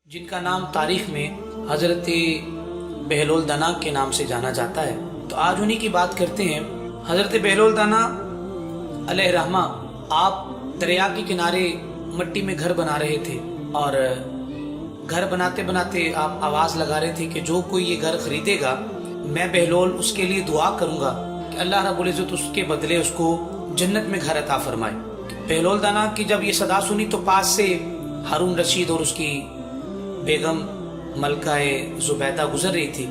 جن کا نام تاریخ میں حضرت بہلول دانا کے نام سے جانا جاتا ہے، تو آج انہی کی بات کرتے ہیں۔ حضرت بہلول دانا علیہ رحمہ آپ دریا کے کنارے مٹی میں گھر بنا رہے تھے، اور گھر بناتے بناتے آپ آواز لگا رہے تھے کہ جو کوئی یہ گھر خریدے گا میں بہلول اس کے لیے دعا کروں گا کہ اللہ رب العزت اس کے بدلے اس کو جنت میں گھر عطا فرمائے۔ بہلول دانا کی جب یہ صدا سنی تو پاس سے ہارون رشید اور اس کی بیگم ملکہ زبیدہ گزر رہی تھی،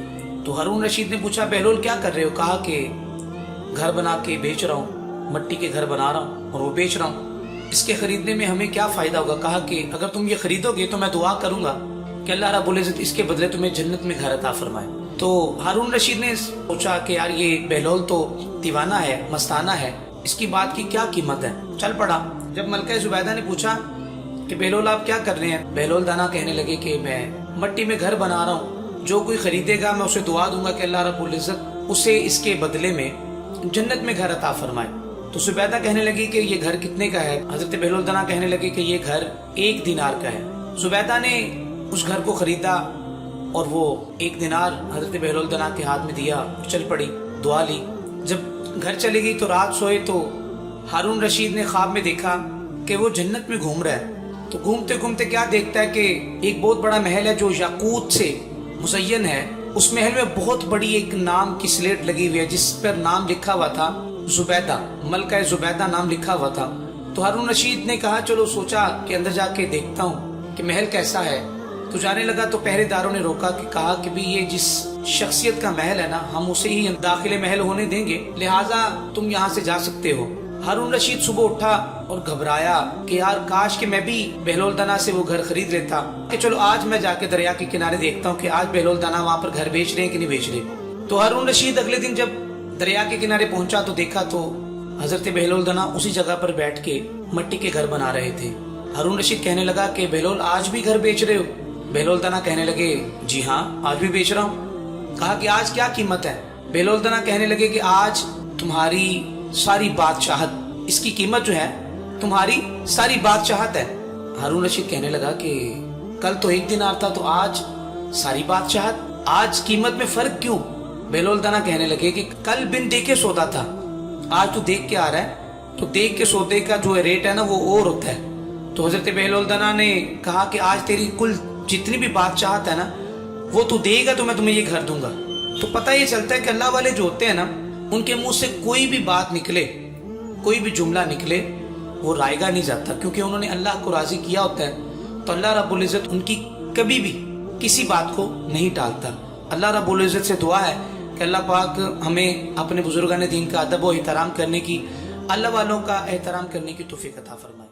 تو ہارون رشید نے پوچھا بہلول کیا کر رہے ہو؟ کہا کہ گھر بنا کے بیچ رہا ہوں، مٹی کے گھر بنا رہا ہوں اور وہ بیچ رہا ہوں، اس کے خریدنے میں ہمیں کیا فائدہ ہوگا؟ کہا کہ اگر تم یہ خریدو گے تو میں دعا کروں گا کہ اللہ رب العزت اس کے بدلے تمہیں جنت میں گھر عطا فرمائے۔ تو ہارون رشید نے سوچا کہ یار یہ بہلول تو دیوانہ ہے، مستانہ ہے، اس کی بات کی کیا قیمت ہے، چل پڑا۔ جب ملکہ زبیدہ نے پوچھا کہ بہلول آپ کیا کر رہے ہیں، بہلول دانا کہنے لگے کہ میں مٹی میں گھر بنا رہا ہوں، جو کوئی خریدے گا میں اسے دعا دوں گا کہ اللہ رب العزت اسے اس کے بدلے میں جنت میں گھر عطا فرمائے۔ تو زبیدہ کہنے لگی کہ یہ گھر کتنے کا ہے؟ حضرت بہلول دانا کہنے لگے کہ یہ گھر 1 دینار کا ہے۔ زبیدہ نے اس گھر کو خریدا اور وہ 1 دینار حضرت بہلول دانا کے ہاتھ میں دیا، چل پڑی، دعا لی۔ جب گھر چلی گئی تو رات سوئے تو ہارون رشید نے خواب میں دیکھا کہ وہ جنت میں گھوم رہا ہے۔ تو گھومتے گھومتے کیا دیکھتا ہے کہ ایک بہت بڑا محل ہے جو یاقوت سے مزین ہے، اس محل میں بہت بڑی ایک نام کی سلیٹ لگی ہوئی ہے جس پر نام لکھا ہوا تھا زبیدہ، ملکہ زبیدہ نام لکھا ہوا تھا۔ تو ہارون رشید نے کہا چلو، سوچا کہ اندر جا کے دیکھتا ہوں کہ محل کیسا ہے۔ تو جانے لگا تو پہرے داروں نے روکا کہ کہا کہ بھی یہ جس شخصیت کا محل ہے نا، ہم اسے ہی داخل محل ہونے دیں گے، لہٰذا تم یہاں سے جا سکتے ہو۔ ہارون رشید صبح اٹھا اور گھبرایا کہ یار کاش کہ میں بھی بہلول دانا سے وہ گھر خرید لیتا، کہ چلو آج میں جا کے دریا کے کنارے دیکھتا ہوں کہ آج بہلول دانا وہاں پر گھر بیچ رہے ہیں کہ نہیں بیچ رہے۔ تو ہارون رشید اگلے دن جب دریا کے کنارے پہنچا تو دیکھا تو حضرت بہلول دانا اسی جگہ پر بیٹھ کے مٹی کے گھر بنا رہے تھے۔ ہارون رشید کہنے لگا کہ بہلول آج بھی گھر بیچ رہے ہو؟ بہلول دانا کہنے لگے جی ہاں آج بھی بیچ رہا ہوں۔ کہا کہ آج کیا قیمت ہے؟ بہلول دانا کہنے لگے کہ آج تمہاری ساری بادشاہت، اس کی قیمت جو ہے تمہاری ساری بادشاہت ہے۔ ہارون رشید کہنے لگا کہ کل تو 1 دینار تھا تو آج ساری بادشاہت، آج قیمت میں فرق کیوں؟ بہلول دانا کہنے لگے کہ کل بن دیکھے سودا تھا، آج تو دیکھ کے آ رہا ہے، تو دیکھ کے سودے کا جو ریٹ ہے نا وہ اور ہوتا ہے۔ تو حضرت بہلول دانا نے کہا کہ آج تیری کل جتنی بھی بادشاہت ہے نا وہ تو دے گا تو میں تمہیں یہ گھر دوں گا۔ تو پتہ یہ چلتا ہے کہ اللہ والے جو ہوتے ہیں نا ان کے منہ سے کوئی بھی بات نکلے، کوئی بھی جملہ نکلے، وہ رائگا نہیں جاتا، کیونکہ انہوں نے اللہ کو راضی کیا ہوتا ہے تو اللہ رب العزت ان کی کبھی بھی کسی بات کو نہیں ٹالتا۔ اللہ رب العزت سے دعا ہے کہ اللہ پاک ہمیں اپنے بزرگان دین کا ادب و احترام کرنے کی، اللہ والوں کا احترام کرنے کی توفیق عطا فرمائے۔